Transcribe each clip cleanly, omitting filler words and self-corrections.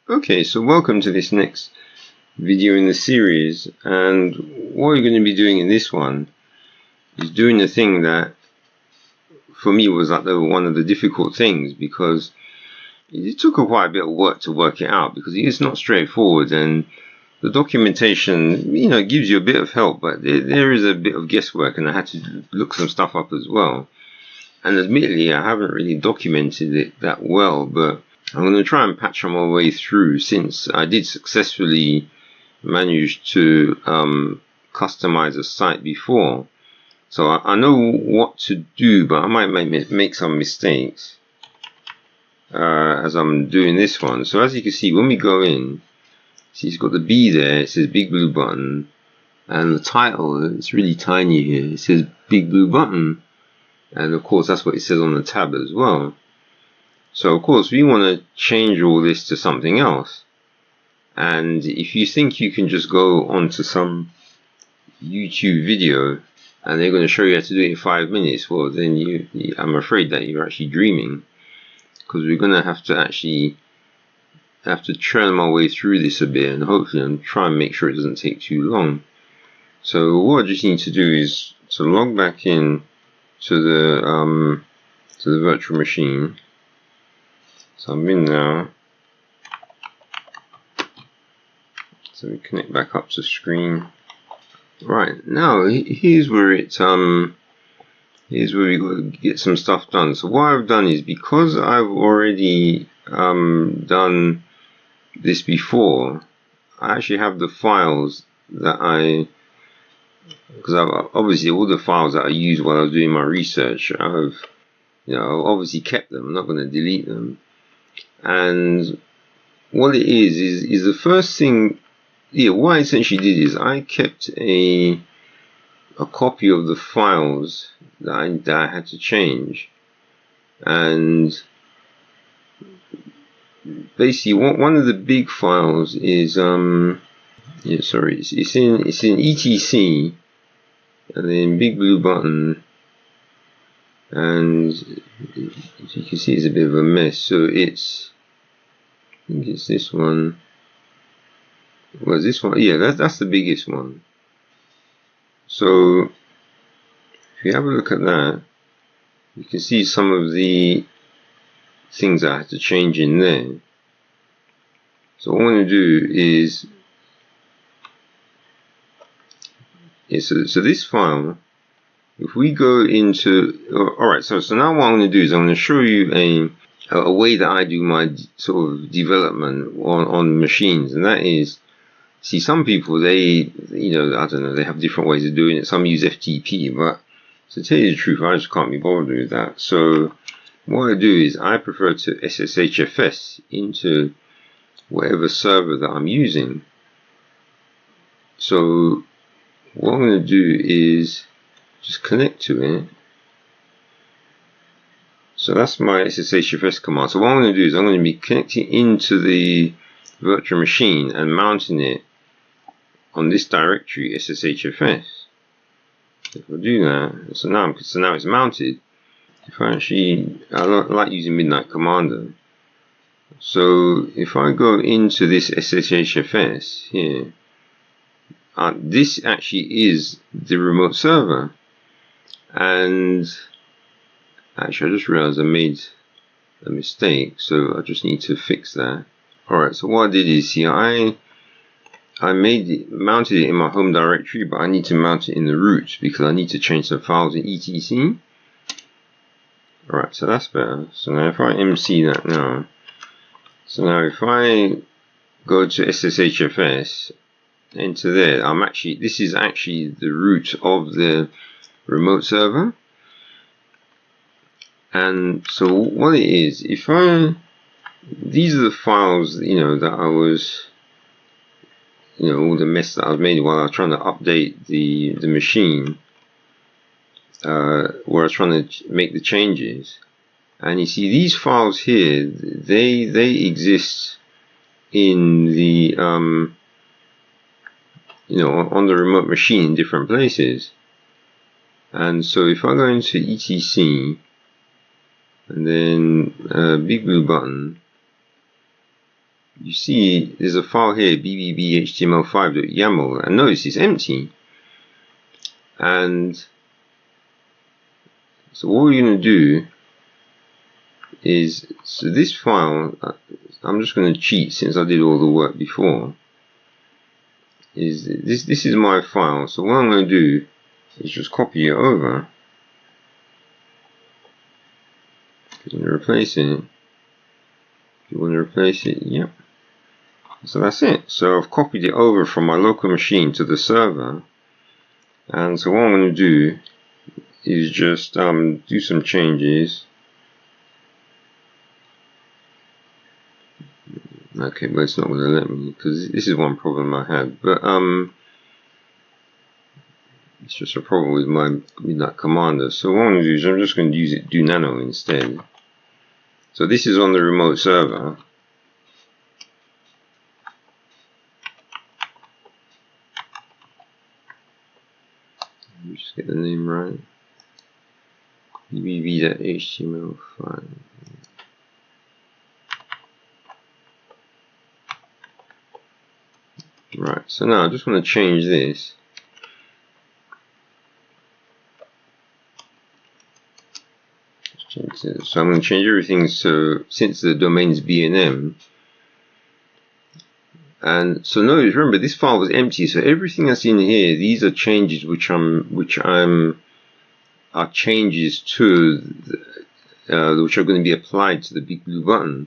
Okay, so welcome to this next video in the series, and what we're going to be doing in this one is doing the thing that for me was like one of the difficult things, because it took quite a bit of work to work it out, because it's not straightforward, and the documentation, gives you a bit of help, but there is a bit of guesswork, and I had to look some stuff up as well. And admittedly, I haven't really documented it that well, but I'm going to try and patch my way through, since I did successfully manage to customize a site before. So I know what to do, but I might make some mistakes as I'm doing this one. So as you can see, when we go in, see it's got the B there, it says BigBlueButton, and the title, it's really tiny here, it says BigBlueButton, and of course that's what it says on the tab as well. So of course we want to change all this to something else. And if you think you can just go onto some YouTube video and they're going to show you how to do it in 5 minutes, well then I'm afraid that you're actually dreaming, because we're going to have to churn my way through this a bit, and hopefully I'm trying to make sure it doesn't take too long. So what I just need to do is to log back in to the virtual machine. So I'm in now. So we connect back up to screen. Right, now here's where we got to get some stuff done. So what I've done is, because I've already done this before, I actually have the files that because obviously all the files that I used while I was doing my research, I've obviously kept them. I'm not going to delete them. And what it is the first thing. What I essentially did is I kept a copy of the files that I had to change, and basically one of the big files is it's in etc, and then BigBlueButton, and as you can see it's a bit of a mess. So I think it's this one. Was this one? Yeah, that's the biggest one. So if you have a look at that, you can see some of the things I had to change in there. So what I'm going to do is, so this file, if we go into, alright, so now what I'm going to do is I'm going to show you a way that I do my sort of development on machines, and that is, see, some people, I don't know, they have different ways of doing it. Some use FTP, but to tell you the truth, I just can't be bothered with that. So what I do is I prefer to sshfs into whatever server that I'm using. So what I'm going to do is just connect to it. So that's my sshfs command. So what I'm going to do is I'm going to be connecting into the virtual machine and mounting it on this directory sshfs. If I do that, so now it's mounted. If I like using Midnight Commander. So if I go into this sshfs here, this actually is the remote server. And actually, I just realized I made a mistake, so I just need to fix that. Alright, so what I did is, see, I mounted it in my home directory, but I need to mount it in the root because I need to change some files in etc. Alright, so that's better. So now if I MC that now, so now if I go to sshfs, enter there, this is actually the root of the remote server. And so what it is, these are the files, that I was, all the mess that I've made while I was trying to update the machine, where I was trying to make the changes. And you see these files here, they exist in the on the remote machine in different places. And so if I go into etc and then BigBlueButton, you see there's a file here, BBB HTML5.yml, and notice it's empty. And so what we're going to do is, so this file, I'm just going to cheat since I did all the work before, is this is my file. So what I'm going to do is just copy it over. If you want to replace it, yep. So that's it. So I've copied it over from my local machine to the server. And so what I'm going to do is just do some changes. Okay, but it's not going to let me, because this is one problem I had. But it's just a problem with that commander. So what I'm going to do is I'm just going to use it do nano instead. So this is on the remote server. Let me just get the name right. BBB.html5. Right, so now I just want to change this. So I'm going to change everything, so since the domain is B&M, and so notice, remember this file was empty, so everything that's in here, these are changes which are changes to which are going to be applied to the BigBlueButton.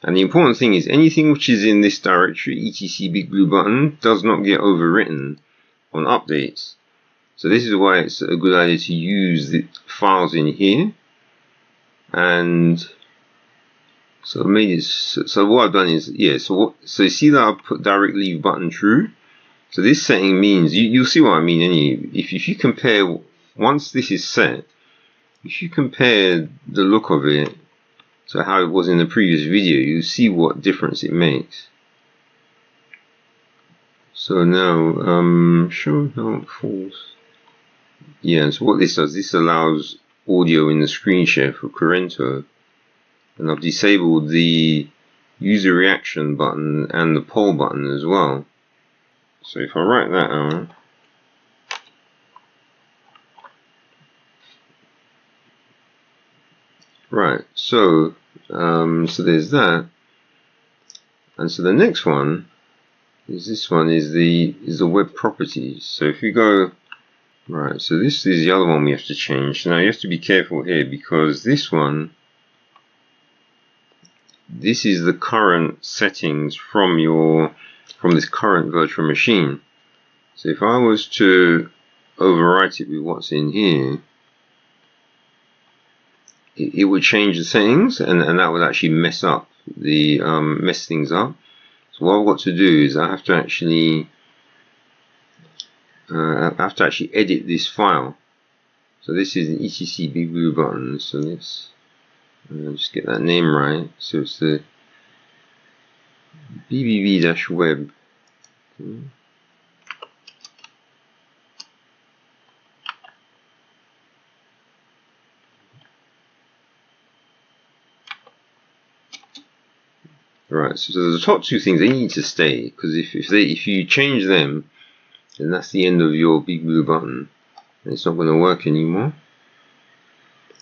And the important thing is anything which is in this directory, etc BigBlueButton, does not get overwritten on updates. So this is why it's a good idea to use the files in here. And so I made it, so what I've done is, yeah, so you see that I put direct leave button true. So this setting means, you'll see what I mean if you compare, once this is set, if you compare the look of it to how it was in the previous video, you see what difference it makes. So now, show how false. Yeah, so what this does, this allows audio in the screen share for Corento, and I've disabled the user reaction button and the poll button as well. So if I write that out, right, so there's that, and so the next one is this one is the web properties. So if you go, right, so this is the other one we have to change. Now you have to be careful here because this one, this is the current settings from this current virtual machine. So if I was to overwrite it with what's in here, it would change the settings, and that would actually mess things up. So what I've got to do is I have to actually edit this file. So this is an etc BigBlueButton. So let's just get that name right. So it's the BBB-web. Right, so the top two things, they need to stay, because if you change them, then that's the end of your BigBlueButton, and it's not going to work anymore.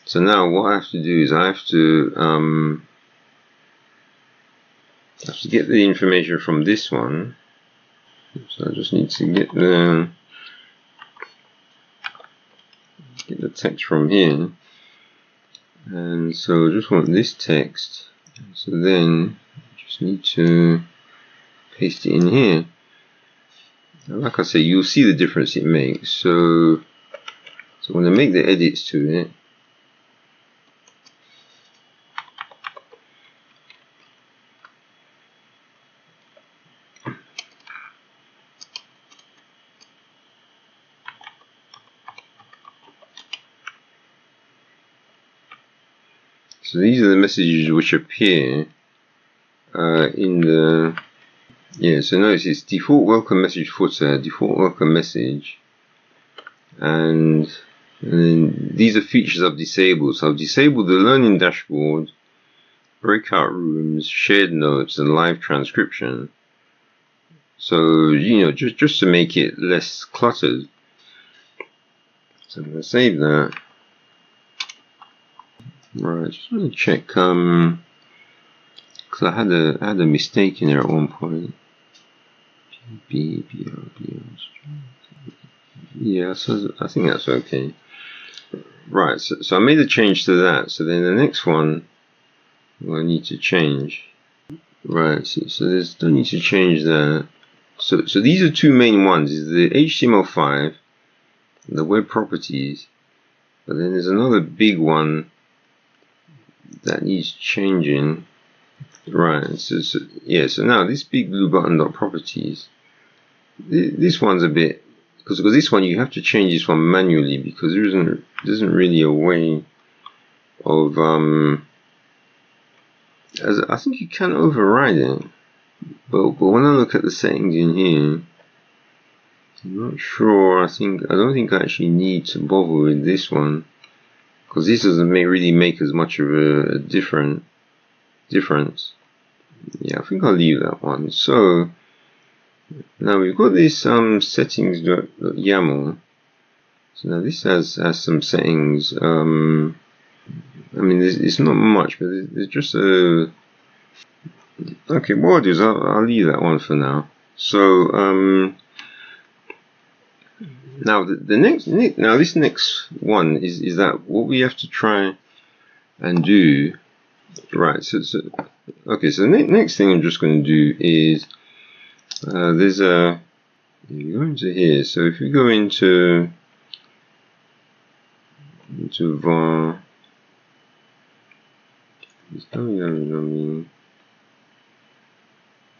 So now what I have to do is I have to get the information from this one. So I just need to get the text from here, and so I just want this text. So then just need to paste it in here. And like I say, you'll see the difference it makes. So I'm going to make the edits to it. So these are the messages which appear in the, yeah, so notice it's default welcome message footer, default welcome message, and then these are features I've disabled. So I've disabled the learning dashboard, breakout rooms, shared notes, and live transcription. So, you know, just to make it less cluttered. So I'm going to save that. Right, just want to check, because I had a mistake in there at one point. Yeah, so I think that's okay. Right, so I made a change to that. So then the next one, I need to change. Right, so there's don't need to change that. So these are two main ones: is the HTML5, the web properties, but then there's another big one that needs changing. Right, so now this BigBlueButton.properties, this one's a bit, because this one you have to change this one manually, because there isn't really a way of as I think you can override it, but when I look at the settings in here, I'm not sure. I don't think I actually need to bother with this one, because this doesn't really make as much of a difference. Yeah, I think I'll leave that one. So now we've got this settings.yml. So now this has some settings. I mean, it's not much, but it's just a. Okay, what I'll do is I'll leave that one for now. So now this next one is that what we have to try and do. Right. So okay. So the next thing I'm just going to do is there's a. You go into here. So if you go into var,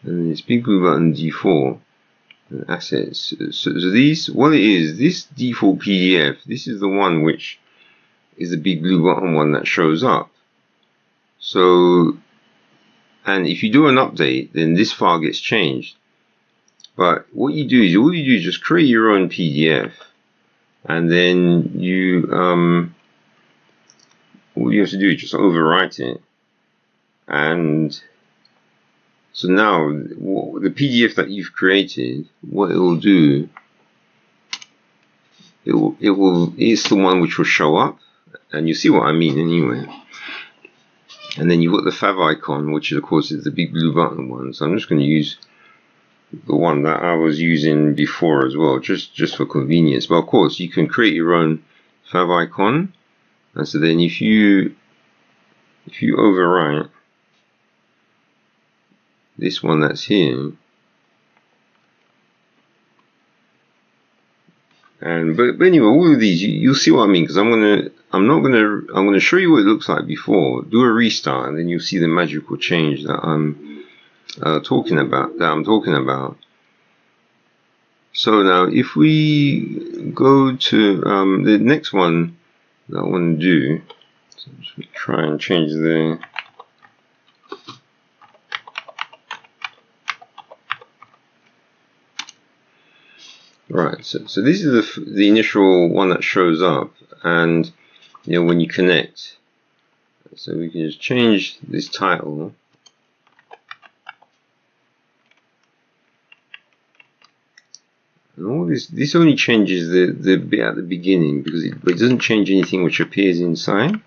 and it's BigBlueButton default and assets. So these, what it is, this default PDF, this is the one which is the BigBlueButton one that shows up. So, and if you do an update, then this file gets changed. But what you do is, all you do is just create your own PDF, and then you all you have to do is just overwrite it. And so now the PDF that you've created, what it will do, it's the one which will show up, and you see what I mean anyway. And then you've got the fav icon, which of course is the BigBlueButton one. So I'm just going to use the one that I was using before as well, just for convenience. But of course you can create your own fav icon, and so then if you overwrite this one that's here, and but anyway, all of these you'll see what I mean, because I'm gonna show you what it looks like before. Do a restart, and then you'll see the magical change that I'm talking about. So now if we go to the next one that I want to do, so I'm just going to try and change the right. So this is the initial one that shows up, and you know when you connect. So we can just change this title. And all this only changes the bit at the beginning, because it doesn't change anything which appears inside.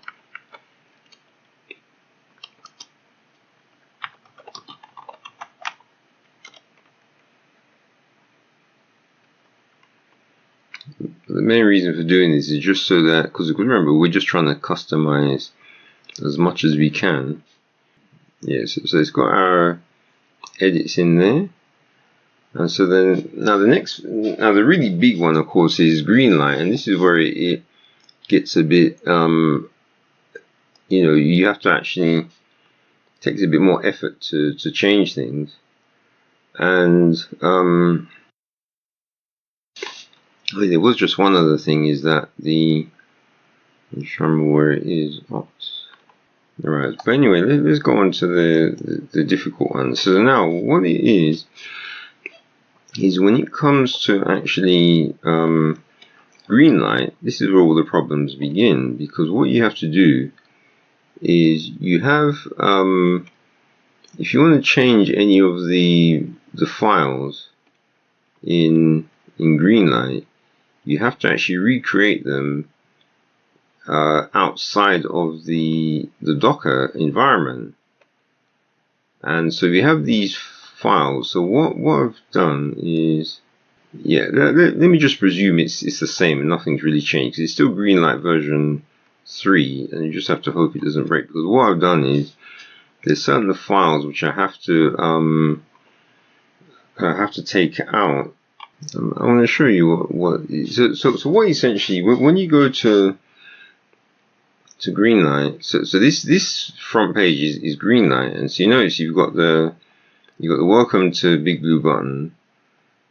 The main reason for doing this is just so that, because remember, we're just trying to customize as much as we can. Yeah, so it's got our edits in there. And so then now the really big one, of course, is Greenlight, and this is where it gets a bit you know, you have to actually, it takes a bit more effort to change things. And there was just one other thing, is that I'm trying to remember where it is. Alright, but anyway, let's go on to the difficult one. So now what it is when it comes to actually Greenlight, this is where all the problems begin, because what you have to do is you have, if you want to change any of the files in Greenlight, you have to actually recreate them outside of the Docker environment. And so we have these files. So what I've done is, yeah, let me just presume it's the same and nothing's really changed. It's still Greenlight version 3, and you just have to hope it doesn't break. Because what I've done is there's certain files which I have to take out. I want to show you what so what essentially, when you go to Greenlight, so this front page is Greenlight, and so you notice you've got the welcome to BigBlueButton,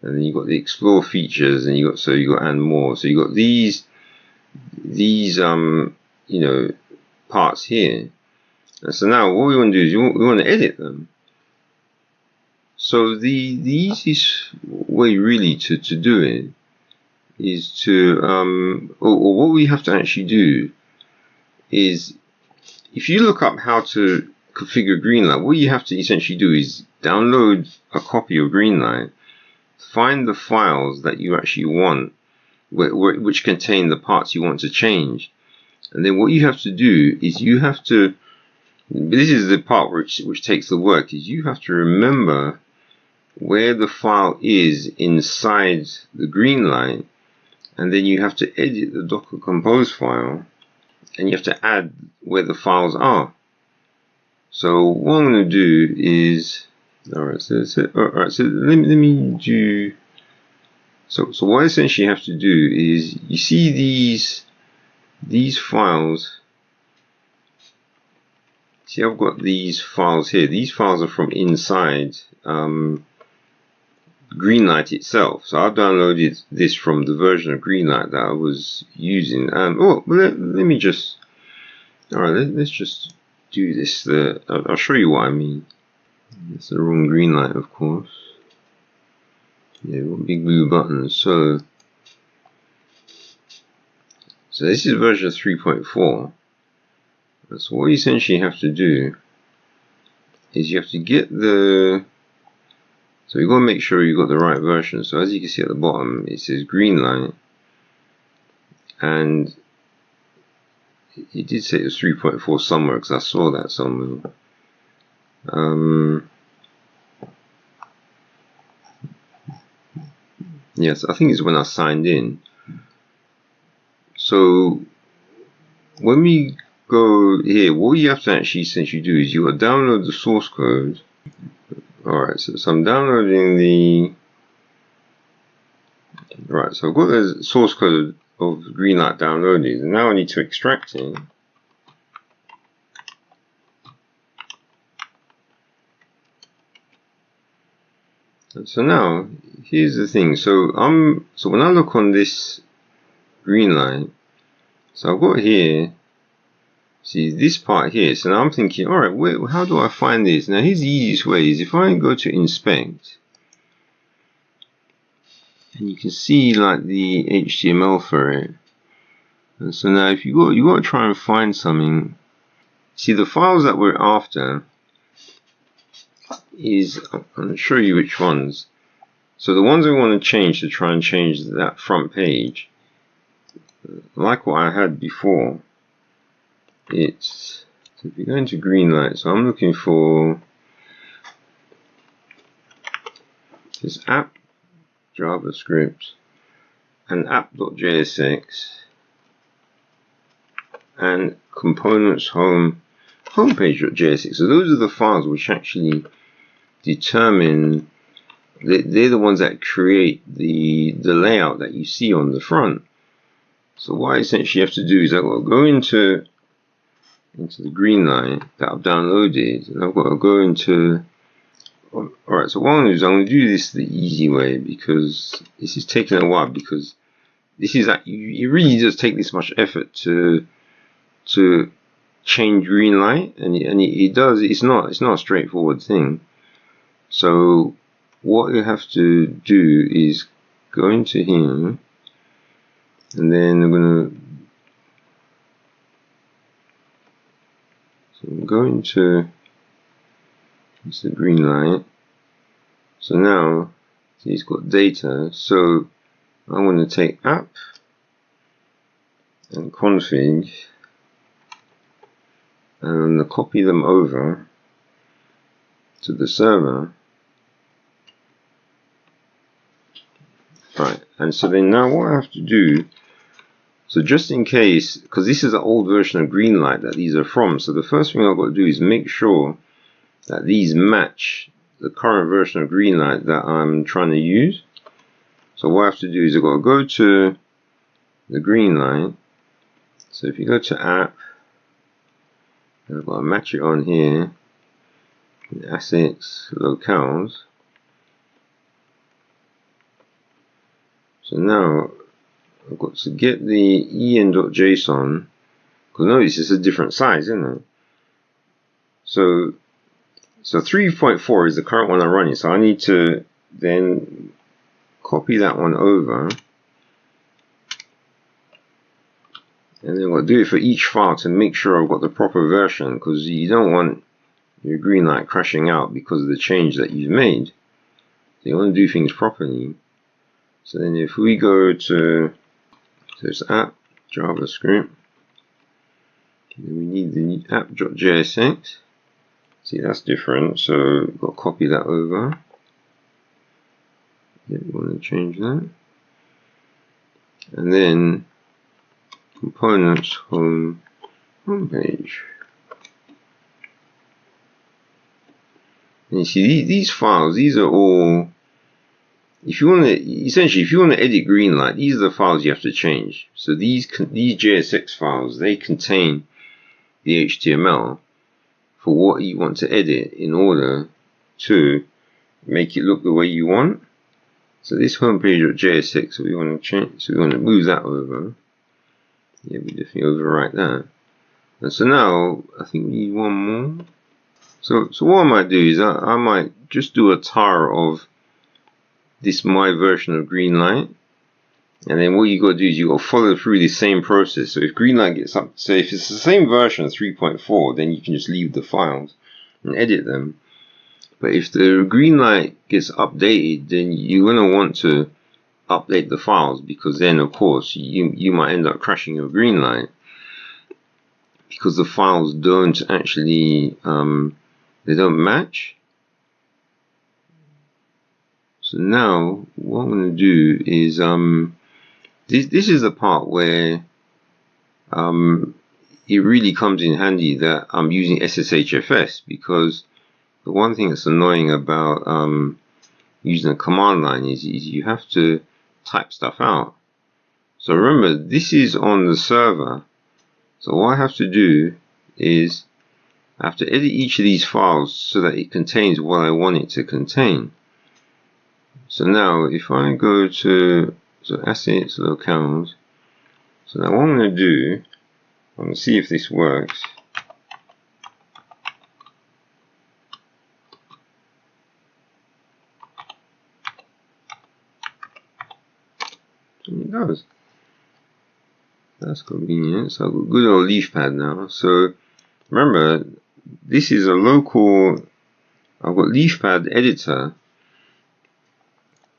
and then you've got the explore features, and you got and more. So you got these parts here. And so now what we want to do is we want to edit them. So the easiest way really to do it is to or what we have to actually do is, if you look up how to configure Greenlight, what you have to essentially do is download a copy of Greenlight, find the files that you actually want, which contain the parts you want to change, and then what you have to do is you have to, this is the part which takes the work, is you have to remember where the file is inside the Greenlight, and then you have to edit the docker-compose file, and you have to add where the files are. So what I'm going to do is, alright, so let me do, so what I essentially have to do is, you see these files, see I've got these files here, these files are from inside Greenlight itself. So I've downloaded this from the version of Greenlight that I was using. Let me just, alright, let's just do this. I'll show you what I mean. It's the wrong Greenlight, of course. Yeah, BigBlueButton. So this is version 3.4. So what you essentially have to do is you have to get the, so you've got to make sure you've got the right version. So as you can see at the bottom, it says Greenlight, and it did say it was 3.4 somewhere, because I saw that somewhere. Yes, I think it's when I signed in. So when we go here, what you have to actually essentially do is you got to download the source code. Alright, so I'm downloading the, right, so I've got the source code of Greenlight downloaded, and now I need to extract it. And so now, here's the thing. So when I look on this Greenlight, so I've got here, see this part here. So now I'm thinking, alright, how do I find this? Now here's the easiest way, is if I go to inspect, and you can see like the HTML for it. And so now if you got to try and find something. See, the files that we're after is, I'm going to show you which ones. So the ones we want to change, to try and change that front page, like what I had before, it's, so if you go into Greenlight, so I'm looking for this app JavaScript and app.jsx and components homepage.jsx. So those are the files which actually determine, they're the ones that create the layout that you see on the front. So what I essentially have to do is I've got to go into the Greenlight that I've downloaded, and I've got to go into, alright, so what I'm going to do is I'm going to do this the easy way, because this is taking a while, because this is that it really does take this much effort to change Greenlight, and it does. It's not a straightforward thing. So what you have to do is go into here, and then I'm gonna, I'm going to the Greenlight. So now he's got data. So I'm going to take app and config and copy them over to the server. Right, and so then now what I have to do, so just in case, because this is an old version of Greenlight that these are from, so the first thing I've got to do is make sure that these match the current version of Greenlight that I'm trying to use. So what I have to do is I've got to go to the Greenlight. So if you go to app, I've got to match it on here, assets, locales. So now I've got to get the en.json, because notice it's a different size, isn't it? So 3.4 is the current one I'm running, so I need to then copy that one over, and then I've got to do it for each file to make sure I've got the proper version, because you don't want your Greenlight crashing out because of the change that you've made. So you want to do things properly. So then if we go to this app, JavaScript, then we need the app.jsx. See, that's different, so we've got to copy that over. Yeah, we want to change that. And then components, homepage. And you see these files, these are all, if you want to, essentially, if you want to edit Greenlight, these are the files you have to change. So these JSX files, they contain the HTML for what you want to edit in order to make it look the way you want. So this homepage.jsx, so we want to change, so we want to move that over. Yeah, we definitely overwrite that. And so now I think we need one more. So what I might do is I might just do a tar of this my version of Greenlight, and then what you got to do is you got to follow through the same process. So if Greenlight gets up, say if it's the same version 3.4, then you can just leave the files and edit them. But if the Greenlight gets updated, then you're going to want to update the files, because then of course you might end up crashing your Greenlight because the files don't actually they don't match. So now what I'm going to do is this is the part where it really comes in handy that I'm using sshfs, because the one thing that's annoying about using a command line is you have to type stuff out. So remember, this is on the server. So what I have to do is I have to edit each of these files so that it contains what I want it to contain. So now if I go to assets, locales, so now what I'm going to do, I'm going to see if this works. And it does. That's convenient. So I've got a good old leaf pad now. So remember, this is a local, I've got leaf pad editor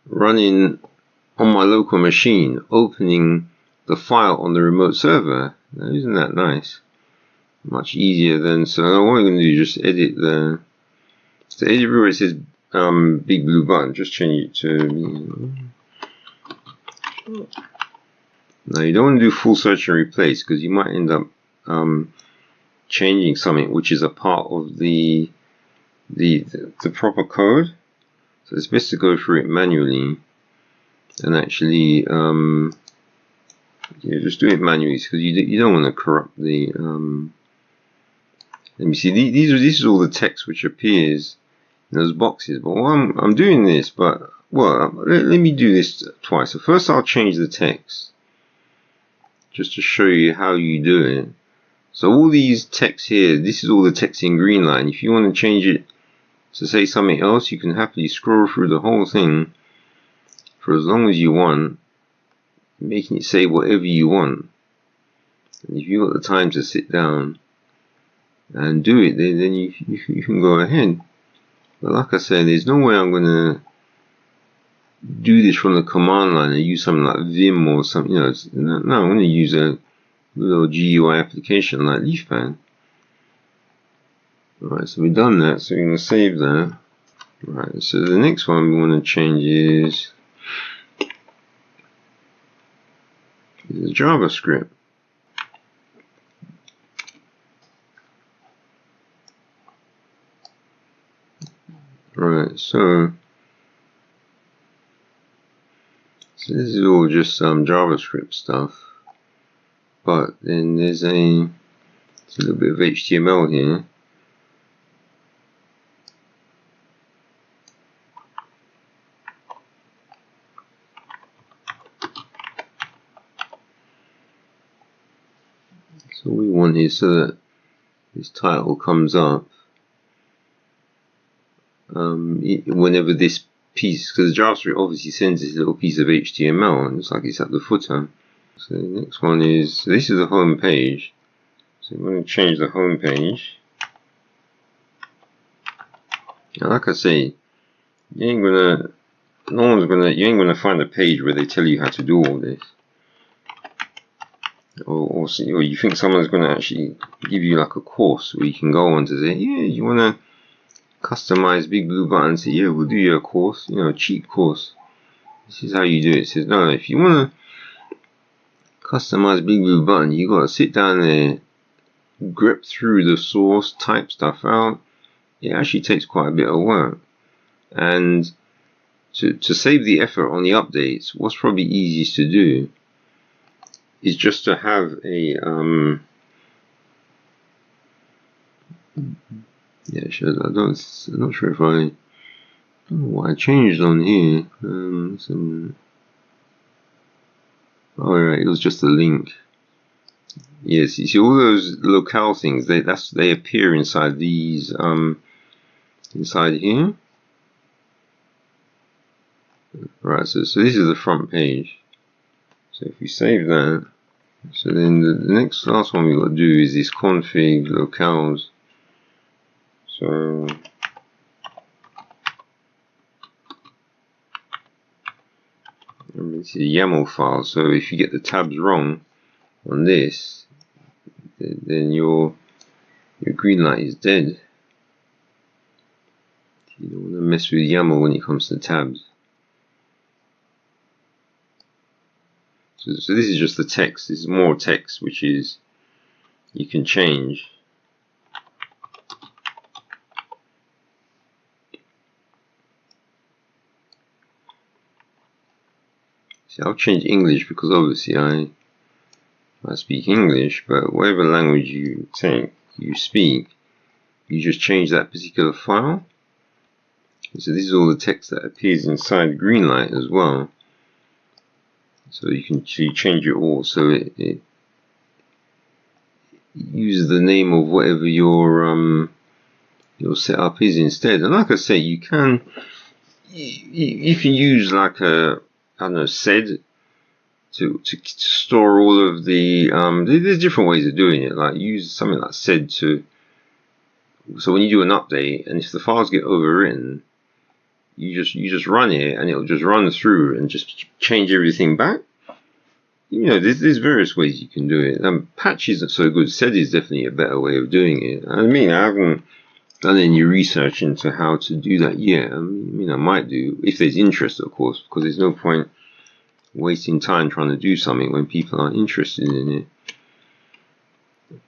running on my local machine, opening the file on the remote server. Now, isn't that nice? Much easier than, so what I'm going to do is just edit the, so edit where it says BigBlueButton, just change it to, now you don't want to do full search and replace, because you might end up changing something which is a part of the proper code. So it's best to go through it manually and actually just do it manually, because you don't want to corrupt the let me see, this is all the text which appears in those boxes. But I'm doing this, but well, let me do this twice. So first I'll change the text just to show you how you do it. So all these texts here, this is all the text in Greenlight. If you want to change it to say something else, you can happily scroll through the whole thing for as long as you want, making it say whatever you want. And if you've got the time to sit down and do it, then you can go ahead. But like I said, there's no way I'm gonna do this from the command line and use something like Vim or something. You know, no, I'm gonna use a little GUI application like Leafpan. Alright, so we've done that, so we're gonna save that. Right, so the next one we want to change is JavaScript. Right, so this is all just some JavaScript stuff, but then there's a little bit of HTML here. So we want here so that this title comes up whenever this piece, because JavaScript obviously sends this little piece of HTML and it's like it's at the footer. So the next one is, so this is the home page. So I'm going to change the home page. Now, like I say, you ain't gonna find a page where they tell you how to do all this. Or you think someone's going to actually give you like a course where you can go on to say, yeah, you want to customize BigBlueButton. Say, yeah, we'll do you a course, you know, a cheap course. This is how you do it. It says, no, if you want to customize BigBlueButton, you got to sit down there, grep through the source, type stuff out. It actually takes quite a bit of work. And to save the effort on the updates, what's probably easiest to do is just to have a yeah, I'm not sure if I don't know what I changed on here. Alright, it was just a link. Yes, you see all those locale things, they appear inside these inside here. Right, so this is the front page. So if we save that, so then the last one we've got to do is this config locales. So it's a YAML file. So if you get the tabs wrong on this, then your Greenlight is dead. You don't want to mess with YAML when it comes to tabs. So this is just the text. This is more text, which is you can change. See, I'll change English because obviously I speak English, but whatever language you speak, you just change that particular file. So this is all the text that appears inside Greenlight as well. So you change it all so it uses the name of whatever your setup is instead. And like I say, you can if you use like a sed to store all of the there's different ways of doing it. Like use something like sed so when you do an update and if the files get overwritten, you just run it and it'll just run through and just change everything back. You know, there's various ways you can do it. Patch isn't so good. Sed is definitely a better way of doing it. I mean, I haven't done any research into how to do that yet. I mean, I might do if there's interest, of course, because there's no point wasting time trying to do something when people aren't interested in it.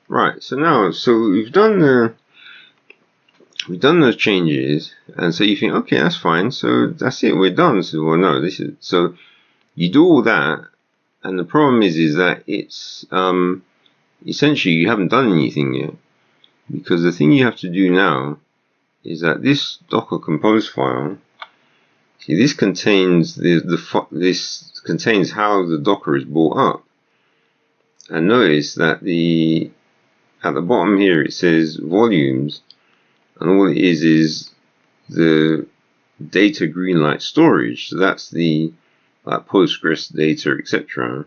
Right. So we've done those changes, and so you think, okay, that's fine. So that's it. We're done. So well, no, so you do all that. And the problem is that it's essentially you haven't done anything yet, because the thing you have to do now is that this docker-compose file, see, this contains this contains how the Docker is brought up, and notice that at the bottom here it says volumes, and all it is the data Greenlight storage. So that's the Postgres data, etc.,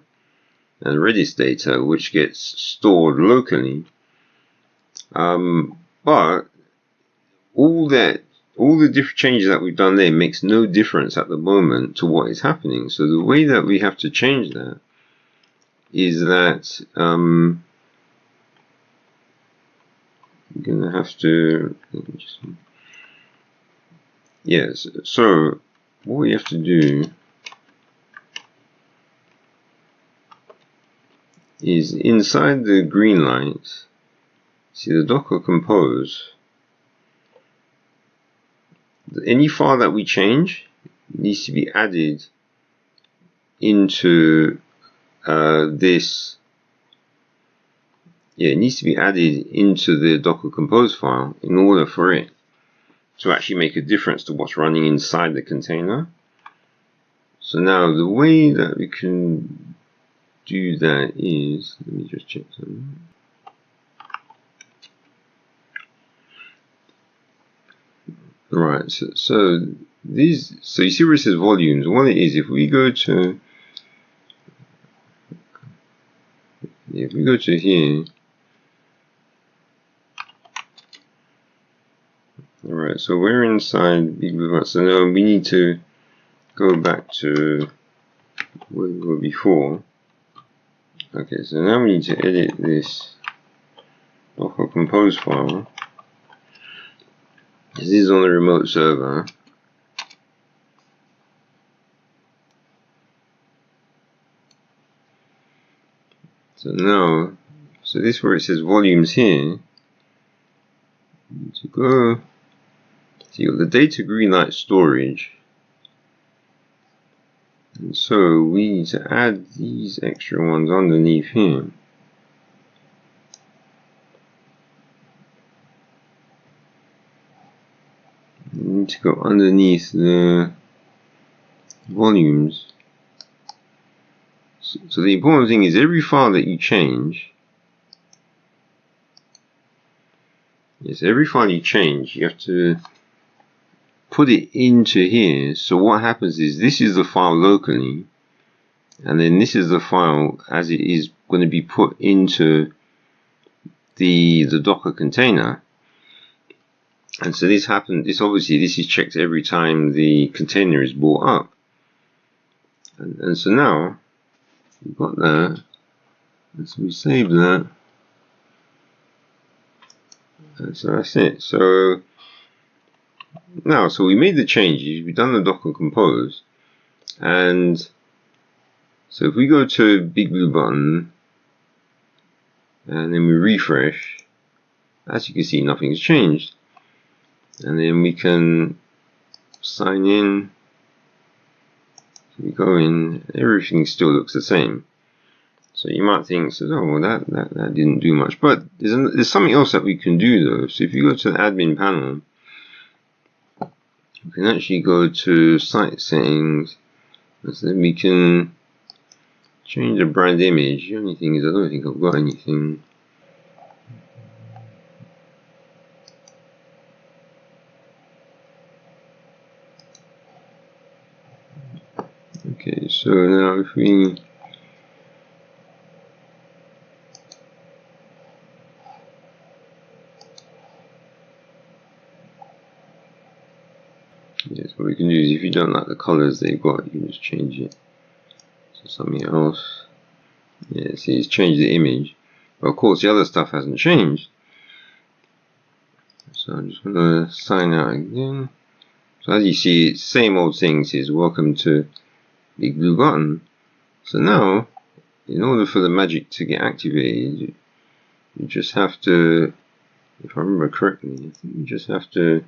and Redis data, which gets stored locally. But all the different changes that we've done there makes no difference at the moment to what is happening. So the way that we have to change that is that we're gonna have to, yes. So what we have to do is inside the Greenlight, see the Docker Compose. Any file that we change needs to be added into this. Yeah, it needs to be added into the Docker Compose file in order for it to actually make a difference to what's running inside the container. So now the way that we can do that is, let me just check something. Right, so you see where it says volumes. What it is, if we go to here, alright, so we're inside BigBlueButton. So now we need to go back to where we were before. Okay, so now we need to edit this Docker Compose file. This is on a remote server. So now, so this where it says volumes here, you need to go to the data Greenlight storage. And so we need to add these extra ones underneath here. We need to go underneath the volumes. So the important thing is every file that you change, every file you change, you have to put it into here. So what happens is this is the file locally, and then this is the file as it is going to be put into the Docker container. And so this happens. This is checked every time the container is brought up. And so now we've got that. And so we save that. And so that's it. So now, so we made the changes. We've done the Docker Compose, and so if we go to BigBlueButton and then we refresh, as you can see, nothing's changed. And then we can sign in. So we go in, everything still looks the same. So you might think, so, oh, well, that didn't do much. But there's something else that we can do though. So if you go to the admin panel, we can actually go to site settings, and so then we can change the brand image. The only thing is I don't think I've got anything. Okay, so now if we what we can do is, if you don't like the colors they've got, you can just change it to something else. Yeah, see, it's changed the image. But of course, the other stuff hasn't changed. So I'm just going to sign out again. So as you see, it's the same old thing. It says, welcome to BigBlueButton. So now, in order for the magic to get activated, you just have to, if I remember correctly, you just have to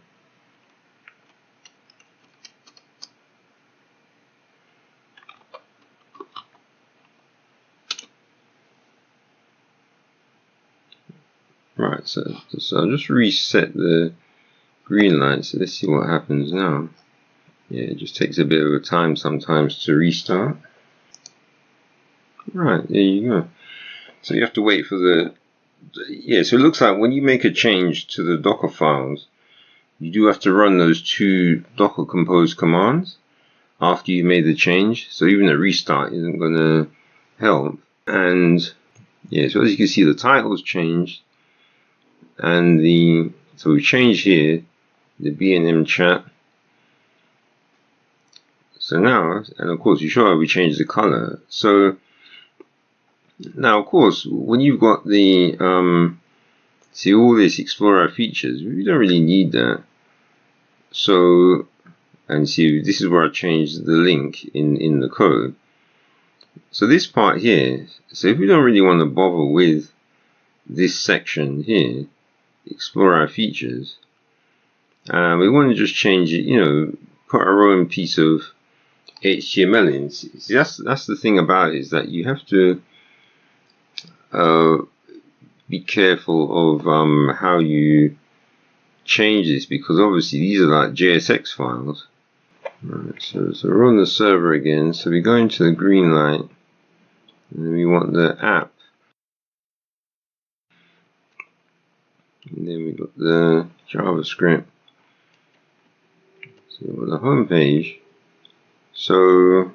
right, so I'll just reset the Greenlight. So let's see what happens now. Yeah, it just takes a bit of a time sometimes to restart. Right, there you go. So you have to wait for the yeah, so it looks like when you make a change to the Docker files, you do have to run those two Docker Compose commands after you made the change. So even a restart isn't going to help. And yeah, so as you can see, the title's changed. and so we change here the B&M chat. So now, and of course you saw how we change the color. So now of course when you've got the see all this Explorer features, we don't really need that. So, and see, this is where I changed the link in the code. So this part here, so if we don't really want to bother with this section here, explore our features, we want to just change it, you know, put our own piece of HTML in. See, that's the thing about it, is that you have to be careful of how you change this, because obviously these are like JSX files. Right, so we're on the server again, so we go into the Greenlight, and then we want the app, and then we got the JavaScript, so on the home page. So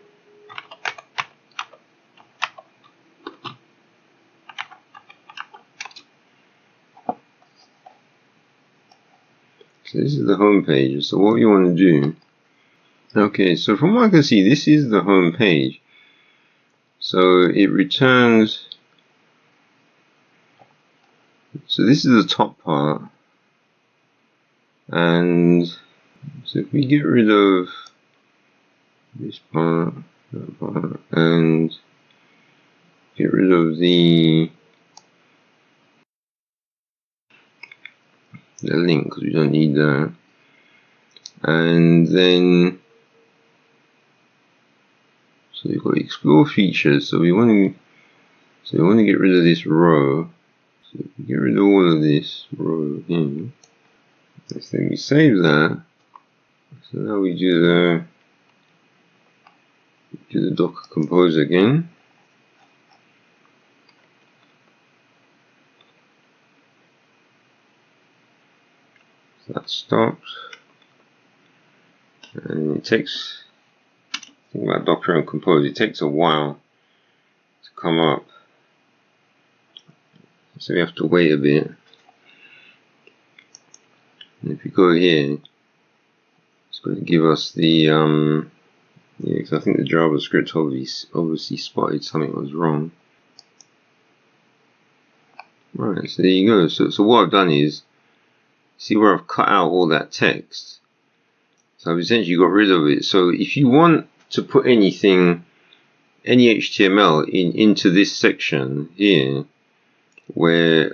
this is the home page. So what you want to do, okay, so from what I can see, this is the home page. So it returns, so this is the top part, and so if we get rid of this part, that part, and get rid of the link, because we don't need that, and then so you've got explore features. So we want to get rid of this row. So get rid of all of this row here. Next thing, we save that. So now we do the Docker Compose again. So that stopped, and it takes, think about Docker and Compose, it takes a while to come up, so we have to wait a bit. And if you go here, it's going to give us the yeah, because I think the JavaScript obviously spotted something was wrong. Right, so there you go. So what I've done is, see where I've cut out all that text. So I've essentially got rid of it. So if you want to put anything, any HTML into this section here, where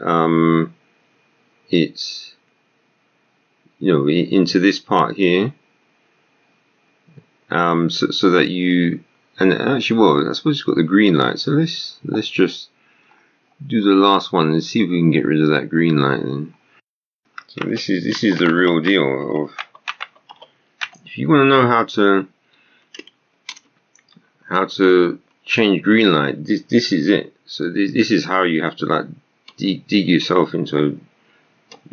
it's, you know, into this part here, so that you, and actually, well, I suppose it's got the green light. So let's just do the last one and see if we can get rid of that green light then. So this is the real deal of, if you want to know how to change Greenlight, this is it. So this is how you have to like dig yourself into a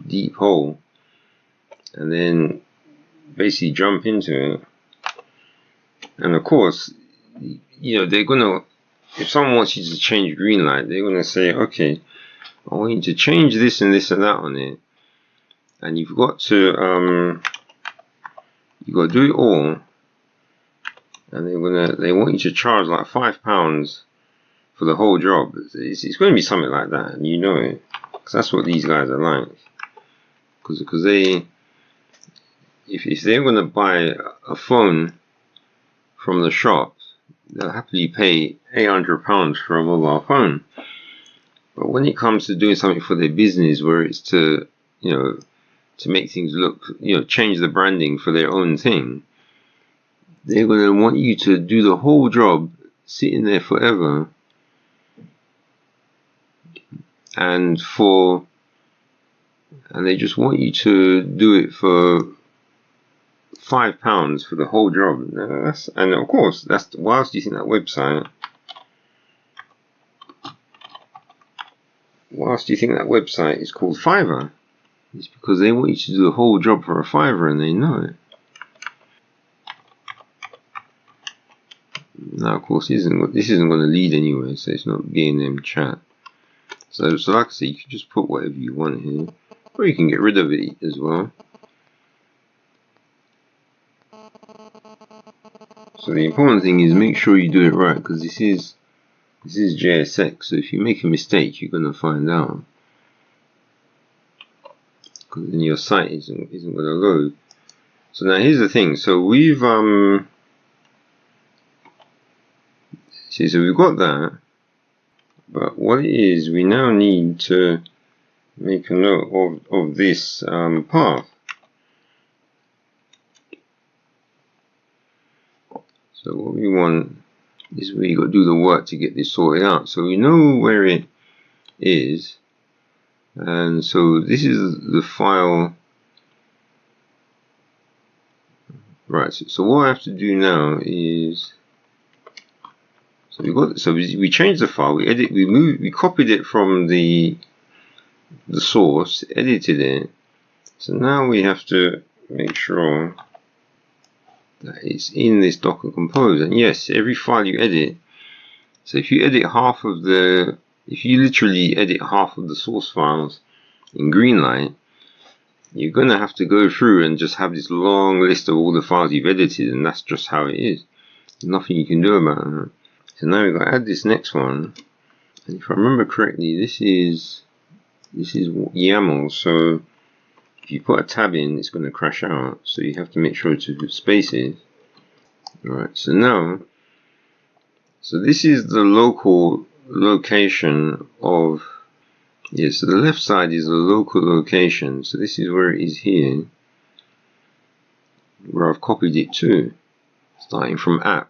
deep hole, and then basically jump into it. And of course, you know, they're gonna, if someone wants you to change Greenlight, they're gonna say, okay, I want you to change this and this and that on it, and you've got to do it all. And they want you to charge like £5 for the whole job. It's going to be something like that, and you know it, because that's what these guys are like. Because they, if they're going to buy a phone from the shop, they'll happily pay £800 for a mobile phone. But when it comes to doing something for their business, where it's to, you know, to make things look, you know, change the branding for their own thing, they're going to want you to do the whole job, sitting there forever, and they just want you to do it for £5 for the whole job. And of course, why else do you think that website? Why else do you think that website is called Fiverr? It's because they want you to do the whole job for a £5, and they know it. Now, of course, this isn't going to lead anywhere, so it's not B&M chat. So like I say, you can just put whatever you want here. or you can get rid of it as well. So the important thing is make sure you do it right, because this is JSX, so if you make a mistake you're going to find out, because then your site isn't going to load. So now here's the thing, so we've see, so we've got that, but what it is, we now need to make a note of this path. So what we want is where you got to do the work to get this sorted out. So we know where it is, and so this is the file. Right. So what I have to do now is, we changed the file. We copied it from the source, edited it. So now we have to make sure that it's in this Docker Compose. And yes, every file you edit, so if you edit if you literally edit half of the source files in Greenlight, you're going to have to go through and just have this long list of all the files you've edited, and that's just how it is. There's nothing you can do about it. So now we've got to add this next one, and if I remember correctly, this is YAML, so if you put a tab in, it's going to crash out, so you have to make sure to put spaces. Alright, so now, so this is the local location of, so the left side is the local location, so this is where it is here, where I've copied it to, starting from app.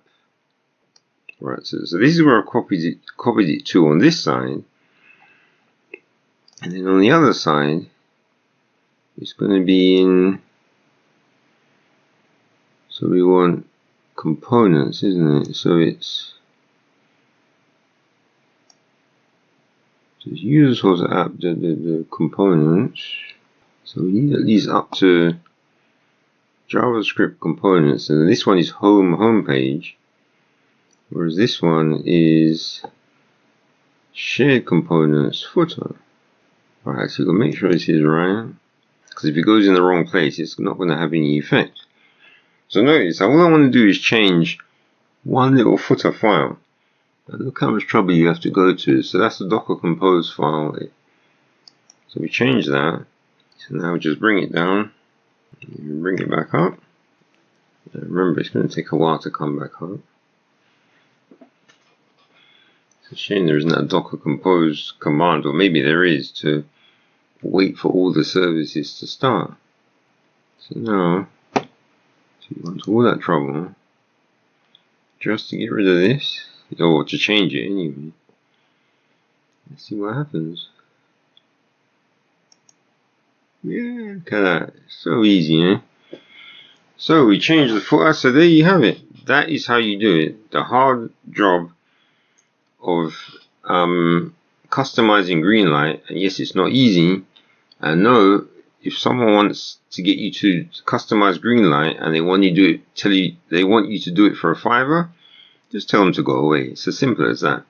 Right, so this is where I copied it to on this side, and then on the other side, it's going to be in, so we want components, isn't it? So it's user source app, the components. So we need at least up to JavaScript components, and this one is homepage, whereas this one is shared components footer. Alright, so we'll make sure this is right, because if it goes in the wrong place, it's not going to have any effect. So notice, all I want to do is change one little footer file. And look how much trouble you have to go to. So that's the Docker Compose file. So we change that. So now we just bring it down, bring it back up. And remember, it's going to take a while to come back up. It's a shame there isn't a Docker Compose command, or maybe there is, to wait for all the services to start. So now, so you want all that trouble just to get rid of this, or to change it anyway. Let's see what happens. Yeah, look at that. So easy, eh? So we change the footer, so there you have it. That is how you do it. The hard job of customizing Greenlight. And yes, it's not easy. And no, if someone wants to get you to customize Greenlight and they want you to do it for a $5, just tell them to go away. It's as simple as that,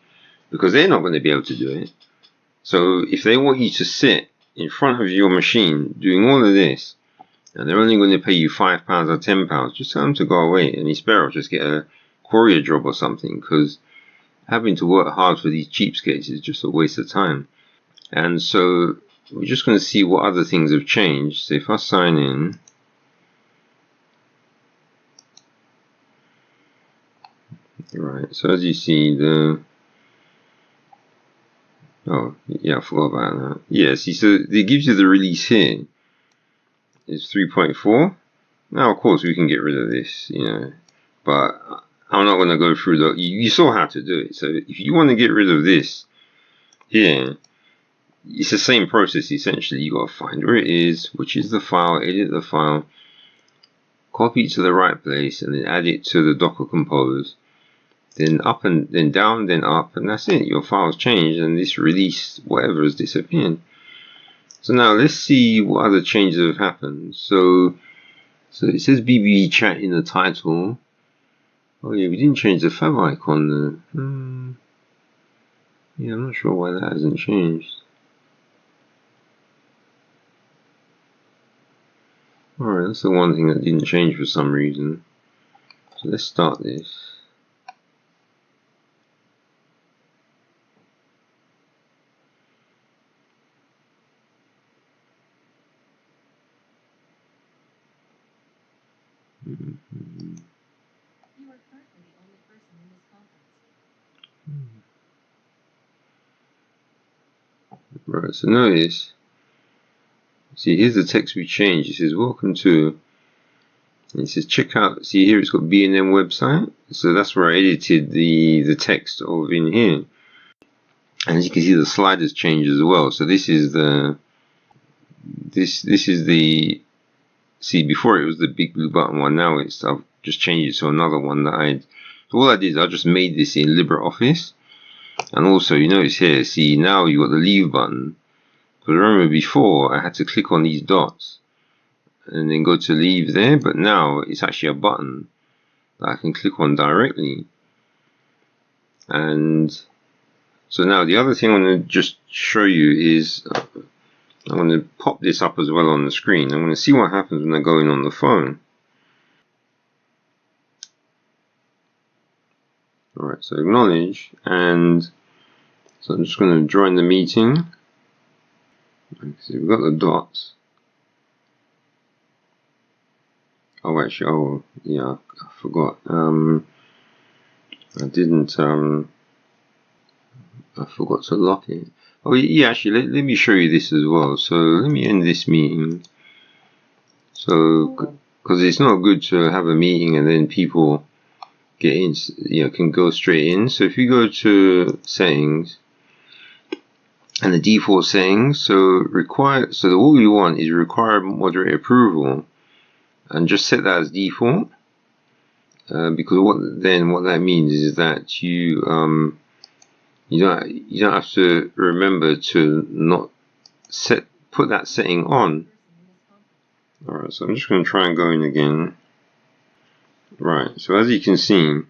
because they're not going to be able to do it. So if they want you to sit in front of your machine doing all of this, and they're only going to pay you £5 or £10, just tell them to go away, and it's better just get a courier job or something, because having to work hard for these cheapskates is just a waste of time. And so we're just going to see what other things have changed. So if I sign in, right, so as you see, oh yeah, I forgot about that. Yeah, see, so it gives you the release here. It's 3.4. Now, of course, we can get rid of this, but I'm not going to go through you saw how to do it. So if you want to get rid of this here, it's the same process essentially. You got to find where it is, which is the file, edit the file, copy it to the right place, and then add it to the Docker Compose. Then up and then down, then up, and that's it. Your file's changed, and this release, whatever, has disappeared. So now let's see what other changes have happened. So it says BBB chat in the title. Oh yeah, we didn't change the fav icon there. Yeah, I'm not sure why that hasn't changed. Alright, that's the one thing that didn't change for some reason. So let's start this. You are currently the only person in this conference. Right, so notice, see here's the text we changed. It says welcome to, and it says check out, see here it's got B&M website. So that's where I edited the text over in here. And as you can see, the sliders changed as well. So this is the this is the, see before it was the BigBlueButton one, now it's, I've just changed it to another one that so all I did is I just made this in LibreOffice. And also you notice here, see now you've got the leave button. Because remember before I had to click on these dots and then go to leave there, but now it's actually a button that I can click on directly. And so now the other thing I want to just show you is I'm going to pop this up as well on the screen. I'm going to see what happens when I go in on the phone. Alright, so acknowledge, and so I'm just going to join the meeting. So we've got the dots. Oh actually, oh yeah, I forgot. I didn't I forgot to lock it. Oh yeah, actually let me show you this as well. So let me end this meeting. So because it's not good to have a meeting and then people get in, can go straight in. So if you go to settings and the default settings, so what we want is require moderator approval, and just set that as default. Because what that means is that you don't have to remember to not put that setting on. Alright, so I'm just going to try and go in again. Right, so as you can see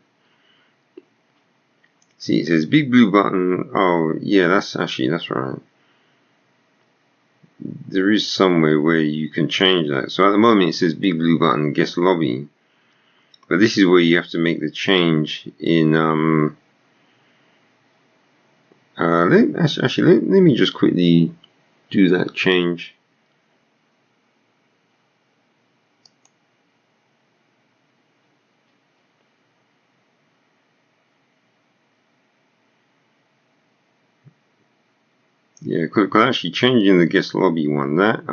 it says BigBlueButton. Oh yeah, that's right. There is somewhere where you can change that. So at the moment it says BigBlueButton guest lobby, but this is where you have to make the change in let me just quickly do that change. Yeah, because actually changing the guest lobby one, that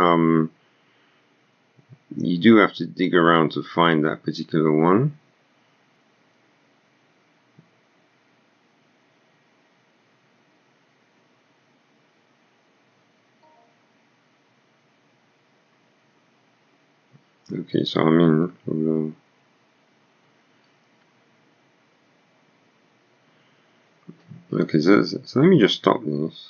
you do have to dig around to find that particular one. Okay, so I'm in. Okay, so let me just stop this.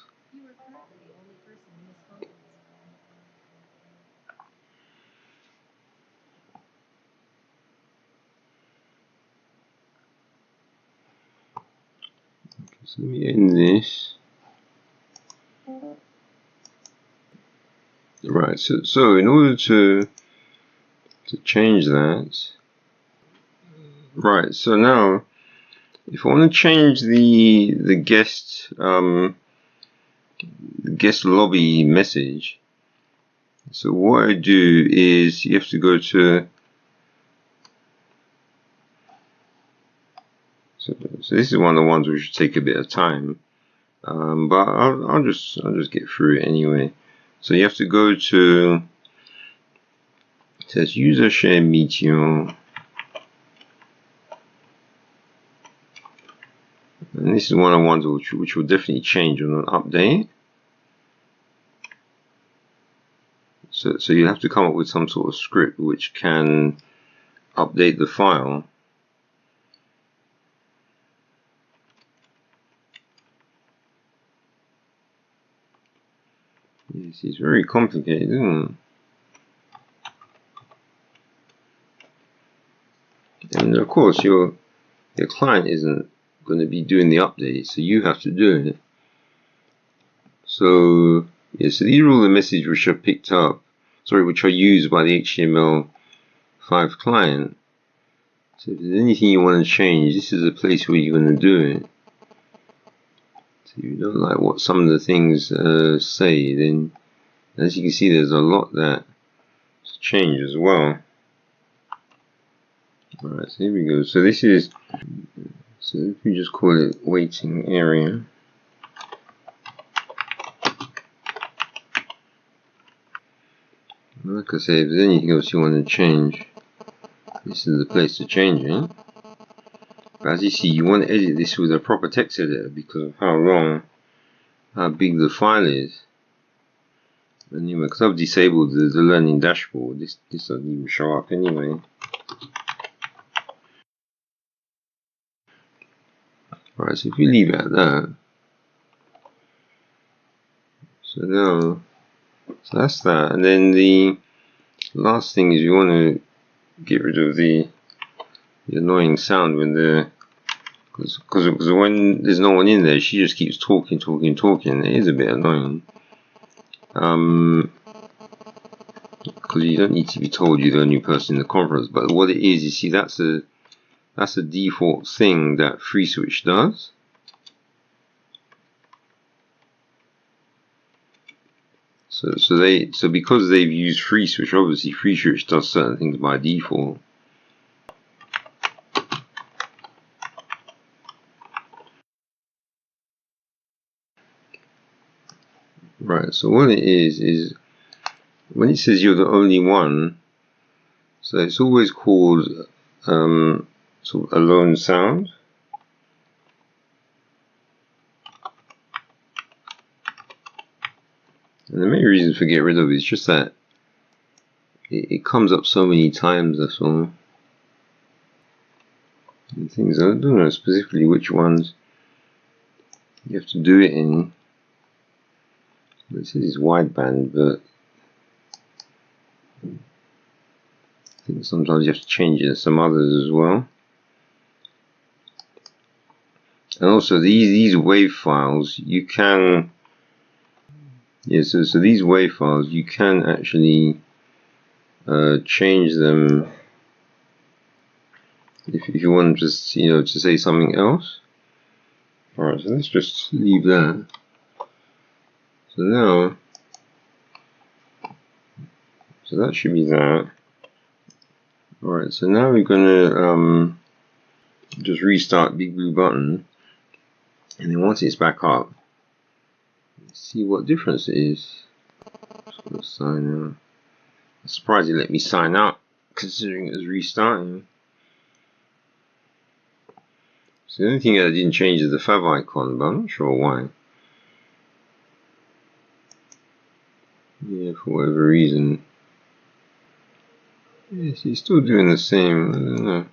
So let me end this. Right, so in order to change that, right, so now if I want to change the guest lobby message, so what I do is you have to go to, so this is one of the ones which take a bit of time, but I'll just get through it anyway. So you have to go to, it says user share meeting, and this is one of the ones which will definitely change on an update. So you have to come up with some sort of script which can update the file. Yes, it's very complicated, isn't it? And of course your client isn't going to be doing the update, so you have to do it. So yeah, so these are all the messages which are picked up. which are used by the HTML5 client. So if there's anything you want to change, this is the place where you're going to do it. So if you don't like what some of the things say, then as you can see, there's a lot that change as well. Alright, so here we go. So this is, so if we just call it waiting area. Like I say, if there's anything else you want to change, this is the place to change it. But as you see, you want to edit this with a proper text editor because of how big the file is. Anyway, because I've disabled the learning dashboard, this doesn't even show up anyway. Alright, so if we leave it at that, so now, so that's that. And then the last thing is you want to get rid of the annoying sound when because when there's no one in there, she just keeps talking. It is a bit annoying. Because you don't need to be told you're the only person in the conference. But what it is, you see, that's a default thing that FreeSwitch does. So because they've used FreeSwitch, obviously FreeSwitch does certain things by default. Right, so what it is when it says you're the only one, so it's always called sort of a lone sound. And the main reason for get rid of it is just that it comes up so many times, that's all. And things, I don't know specifically which ones you have to do it in. It says it's wideband, but I think sometimes you have to change it in some others as well. And also these WAV files, you can, so these WAV files, you can actually change them if you want to just, to say something else. Alright, so let's just leave that. So now, so that should be that. Alright, so now we're going to just restart BigBlueButton, and then once it's back up, let's see what difference it is. Just gonna sign out. I'm surprised it let me sign out, considering it was restarting. So the only thing that I didn't change is the fav icon, but I'm not sure why. Yeah, for whatever reason. Yes, it's still doing the same. I don't know.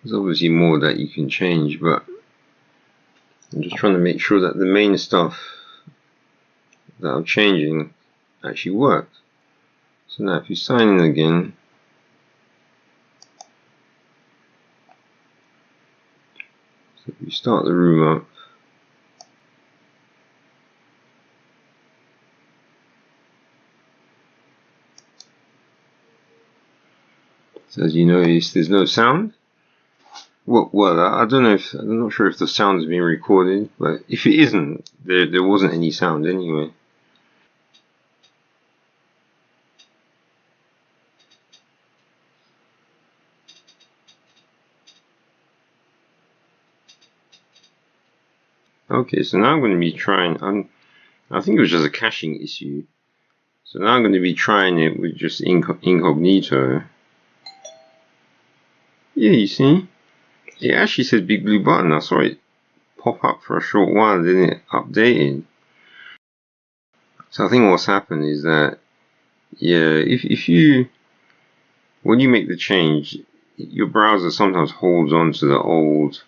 There's obviously more that you can change, but I'm just trying to make sure that the main stuff that I'm changing actually worked. So now if you sign in again, so if you start the room up, so as you notice, there's no sound. Well, I don't know if, I'm not sure if the sound is being recorded, but if it isn't, there wasn't any sound anyway. Okay, so now I'm going to be trying, I think it was just a caching issue. So now I'm going to be trying it with just incognito. Yeah, you see? It actually said BigBlueButton. I saw it pop up for a short while, then it updated. So I think what's happened is that, yeah, if you, when you make the change, your browser sometimes holds on to the old,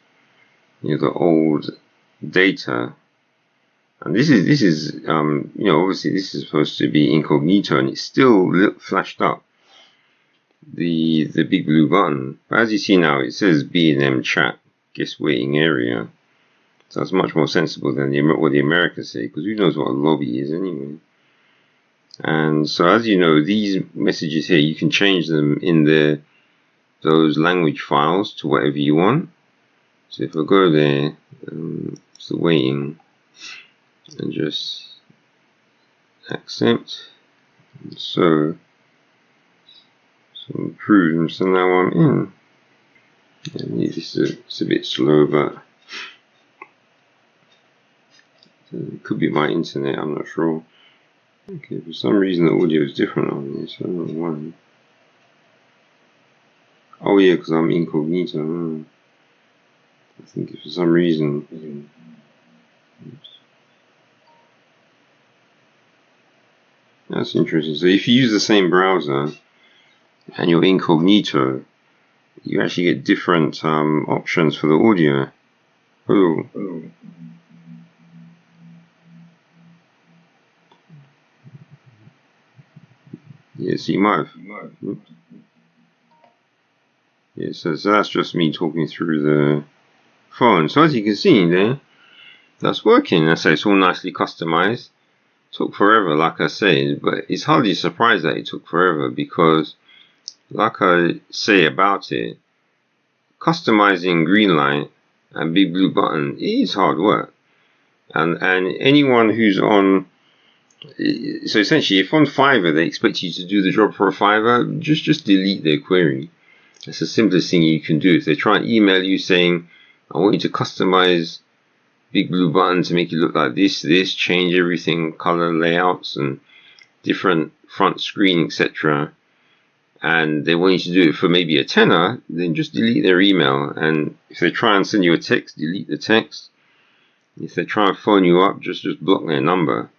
the old data. And this is obviously this is supposed to be incognito, and it's still flashed up the BigBlueButton. But as you see now, it says B&M chat guest waiting area. So that's much more sensible than what the Americans say, because who knows what a lobby is anyway. And so as you know, these messages here, you can change them in those language files to whatever you want. So if I go there, it's the waiting, and just accept. And so approve. So now I'm in. And it's a bit slow, but it could be my internet, I'm not sure. Okay, for some reason the audio is different on this, I don't know why. Oh yeah, because I'm incognito. I think for some reason. That's interesting. So if you use the same browser and you're incognito, you actually get different options for the audio. Oh. Yes, you might have. Yeah, so that's just me talking through the phone. So as you can see there, that's working. I say it's all nicely customized. Took forever, like I said, but it's hardly a surprise that it took forever because, like I say about it, customizing Greenlight and BigBlueButton is hard work. And anyone who's on, so essentially if on Fiverr they expect you to do the job for a Fiverr, just delete their query. That's the simplest thing you can do. If they try and email you saying, I want you to customize BigBlueButton to make it look like this, change everything, color layouts and different front screen, etc., and they want you to do it for maybe a tenner, then just delete their email. And if they try and send you a text, delete the text. If they try and phone you up, just block their number.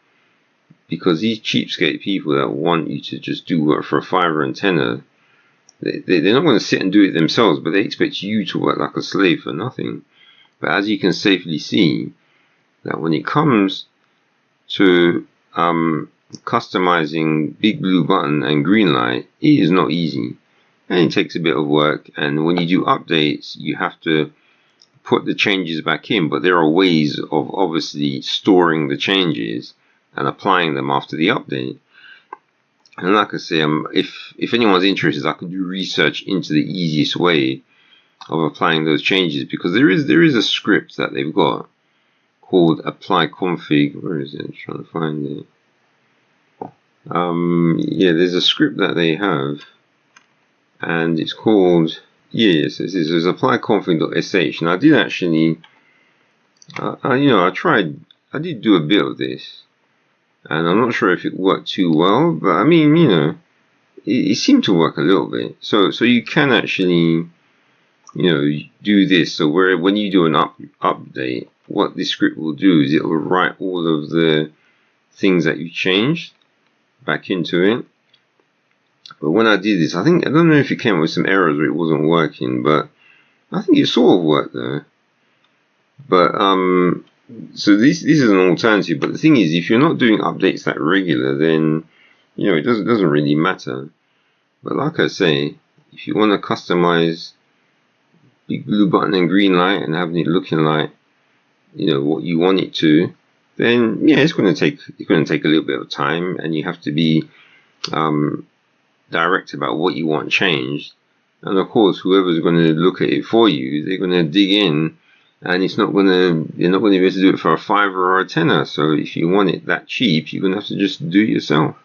Because these cheapskate people that want you to just do work for a $5 and $10, they're not going to sit and do it themselves, but they expect you to work like a slave for nothing. But as you can safely see, that when it comes to customizing BigBlueButton and Greenlight, it is not easy, and it takes a bit of work. And when you do updates, you have to put the changes back in, but there are ways of obviously storing the changes and applying them after the update. And like I say, if anyone's interested, I can do research into the easiest way of applying those changes, because there is a script that they've got called apply config. Where is it? I'm trying to find it. Yeah, there's a script that they have, and it's called, yes, it says apply config.sh. And I did actually, I did do a bit of this, and I'm not sure if it worked too well, but I mean, it seemed to work a little bit. So you can actually, do this. So when you do an update, what this script will do is it will write all of the things that you changed back into it. But when I did this, I don't know if it came with some errors or it wasn't working, but I think it sort of worked there. But so this is an alternative. But the thing is, if you're not doing updates that regular, then it doesn't really matter. But like I say, if you want to customize BigBlueButton and Greenlight and having it looking like what you want it to, then yeah, it's going to take a little bit of time, and you have to be direct about what you want changed. And of course, whoever's going to look at it for you, they're going to dig in, and you're not going to be able to do it for a $5 or a $10. So if you want it that cheap, you're going to have to just do it yourself.